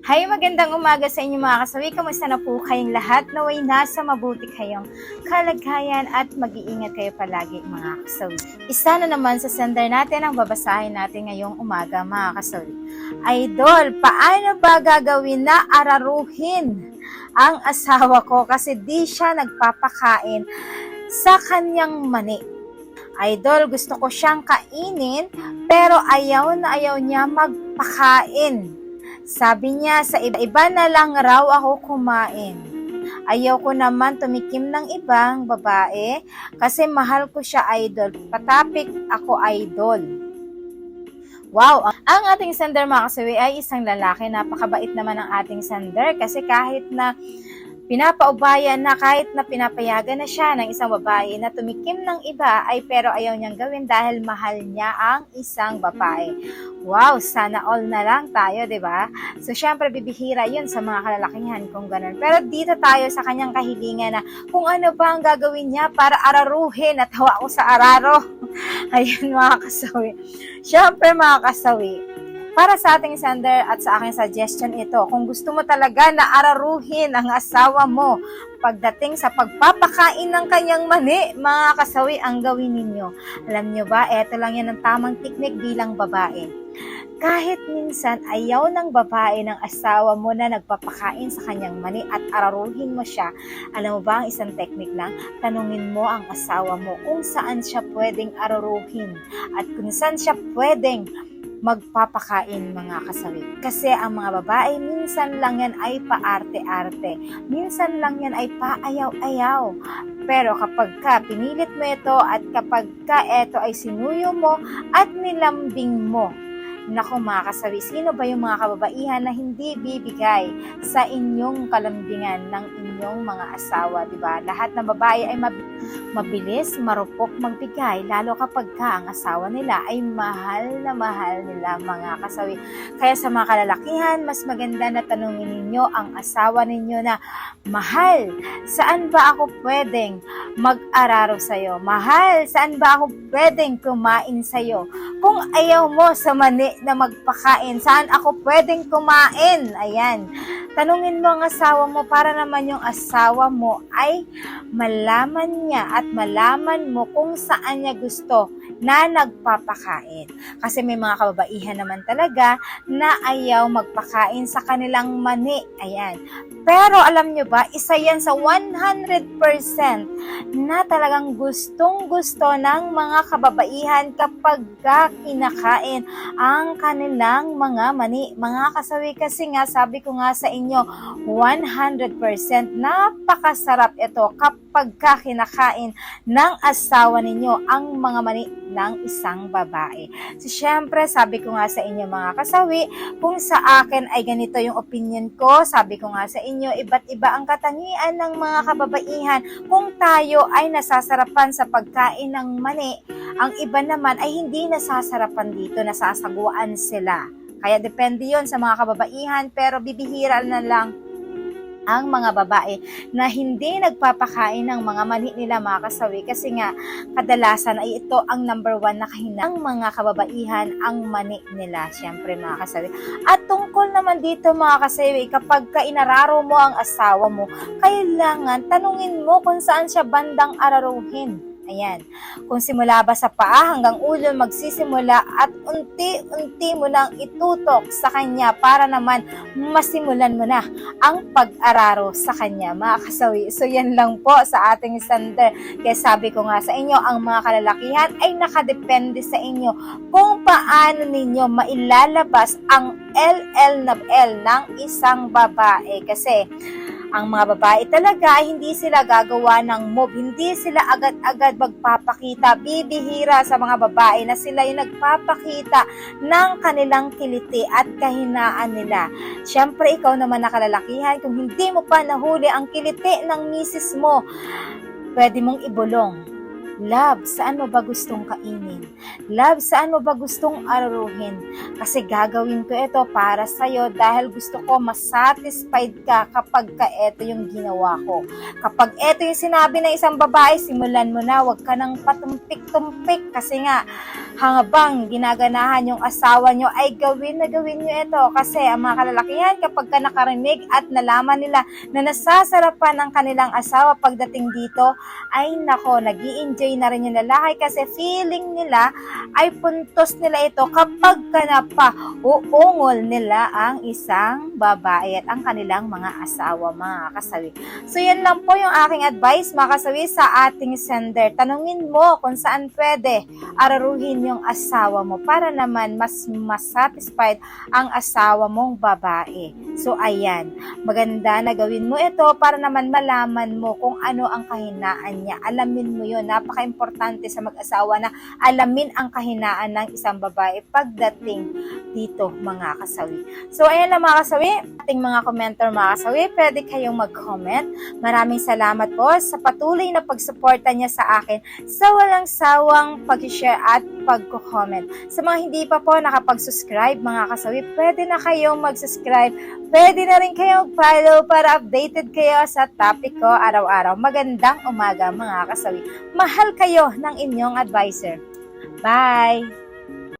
Hay, magandang umaga sa inyo mga kasawi. Kamusta na po kayong lahat? Naway nasa mabuti kayong kalagayan at mag-iingat kayo palagi mga kasawi. Isa na naman sa sender natin ang babasahin natin ngayong umaga mga kasawi. Idol, paano ba gagawin na araruhin ang asawa ko kasi di siya nagpapakain sa kanyang mani? Idol, gusto ko siyang kainin pero ayaw na ayaw niya magpakain. Sabi niya, sa iba na lang raw ako kumain. Ayaw ko naman tumikim ng ibang babae kasi mahal ko siya, idol. Patapik ako, idol. Wow! Ang ating sender mga kasawi ay isang lalaki. Napakabait naman ang ating sender kasi kahit na pinapaubayan na, kahit na pinapayagan na siya ng isang babae na tumikim ng iba ay pero ayaw niyang gawin dahil mahal niya ang isang babae. Wow, sana all na lang tayo, 'di ba? So syempre bibihira 'yun sa mga kalalakihan kung ganoon. Pero dito tayo sa kanyang kahilingan na kung ano ba ang gagawin niya para araruhin at hawa ko sa araro. Ayun mga kasawi. Syempre mga kasawi, para sa ating sender at sa aking suggestion ito, kung gusto mo talaga na araruhin ang asawa mo pagdating sa pagpapakain ng kanyang mani, mga kasawi, ang gawin ninyo. Alam nyo ba, eto lang yan ang tamang teknik bilang babae. Kahit minsan ayaw ng babae ng asawa mo na nagpapakain sa kanyang mani at araruhin mo siya, alam mo ba ang isang teknik lang? Tanungin mo ang asawa mo kung saan siya pwedeng araruhin at kung saan siya pwedeng magpapakain mga kasawi. Kasi ang mga babae, minsan lang yan ay paarte-arte. Minsan lang yan ay paayaw-ayaw. Pero kapag ka pinilit mo ito at kapag ka ito ay sinuyo mo at nilambing mo, naku mga kasawi, sino ba yung mga kababaihan na hindi bibigay sa inyong kalambingan ng inyong mga asawa, di ba? Lahat ng babae ay mabilis, marupok magbigay, lalo kapag ka ang asawa nila ay mahal na mahal nila mga kasawi. Kaya sa mga kalalakihan, mas maganda na tanungin ninyo ang asawa ninyo na, mahal, saan ba ako pwedeng mag-araro sa'yo? Mahal, saan ba ako pwedeng kumain sa'yo? Kung ayaw mo sa mani na magpakain, saan ako pwedeng kumain? Ayan. Tanungin mo ang asawa mo para naman yung asawa mo ay malaman niya at malaman mo kung saan niya gusto na nagpapakain. Kasi may mga kababaihan naman talaga na ayaw magpakain sa kanilang mani. Ayan. Pero alam nyo ba, isa yan sa 100% na talagang gustong-gusto ng mga kababaihan kapag kinakain ang kanilang mga mani. Mga kasawi, kasi nga sabi ko nga sa inyo, 100% napakasarap ito kapag kinakain ng asawa ninyo ang mga mani ng isang babae. So syempre, sabi ko nga sa inyo mga kasawi, kung sa akin ay ganito yung opinion ko, sabi ko nga sa inyo, iba't iba ang katangian ng mga kababaihan. Kung tayo ay nasasarapan sa pagkain ng mani, ang iba naman ay hindi nasasarapan dito, nasasaguan sila. Kaya depende yon sa mga kababaihan, pero bibihira na lang ang mga babae na hindi nagpapakain ng mga mani nila mga kasawi, kasi nga kadalasan ay ito ang number 1 na kahinang mga kababaihan ang mani nila, syempre mga kasawi. At tungkol naman dito mga kasawi, kapag inararo mo ang asawa mo, kailangan tanungin mo kung saan siya bandang araruhin. Ayan, kung simula ba sa paa hanggang ulo magsisimula at unti-unti mo nang itutok sa kanya para naman masimulan mo na ang pag-araro sa kanya mga kasawi. So yan lang po sa ating sender. Kaya sabi ko nga sa inyo, ang mga kalalakihan ay nakadepende sa inyo kung paano ninyo mailalabas ang LL na L ng isang babae. Kasi ang mga babae talaga, hindi sila gagawa ng move, hindi sila agad-agad magpapakita. Bibihira sa mga babae na sila yung nagpapakita ng kanilang kiliti at kahinaan nila. Siyempre, ikaw naman na kalalakihan, kung hindi mo pa nahuli ang kiliti ng misis mo, pwede mong ibulong. Love, saan mo ba gustong kainin? Love, saan mo ba gustong araruhin? Kasi gagawin ko ito para sa'yo dahil gusto ko masatisfied ka kapag ka ito yung ginawa ko. Kapag ito yung sinabi ng isang babae, simulan mo na, wag ka nang patumpik-tumpik kasi nga, habang ginaganahan yung asawa nyo ay gawin na gawin nyo ito kasi ang mga kalalakihan kapag ka nakarinig at nalaman nila na nasasarapan ang kanilang asawa pagdating dito ay nako, nag-i-enjoy na rin yung lalaki kasi feeling nila ay puntos nila ito kapag ka na pa uungol nila ang isang babae at ang kanilang mga asawa, mga kasawi. So yan lang po yung aking advice, mga kasawi, sa ating sender. Tanungin mo kung saan pwede araruhin yung asawa mo para naman mas satisfied ang asawa mong babae. So ayan, maganda na gawin mo ito para naman malaman mo kung ano ang kahinaan niya. Alamin mo yun, napaka-importante sa mag-asawa na alamin ang kahinaan ng isang babae pagdating dito, mga kasawi. So ayan lang, mga kasawi, ating mga commenter, mga kasawi, pwede kayong mag-comment. Maraming salamat po sa patuloy na pagsuporta niya sa akin sa walang sawang pag-share at pag-comment. Sa mga hindi pa po nakapag-subscribe, mga kasawi, pwede na kayong mag-subscribe. Pwede na rin kayong follow para updated kayo sa topic ko araw-araw. Magandang umaga, mga kasawi. Mahal kayo ng inyong advisor. Bye!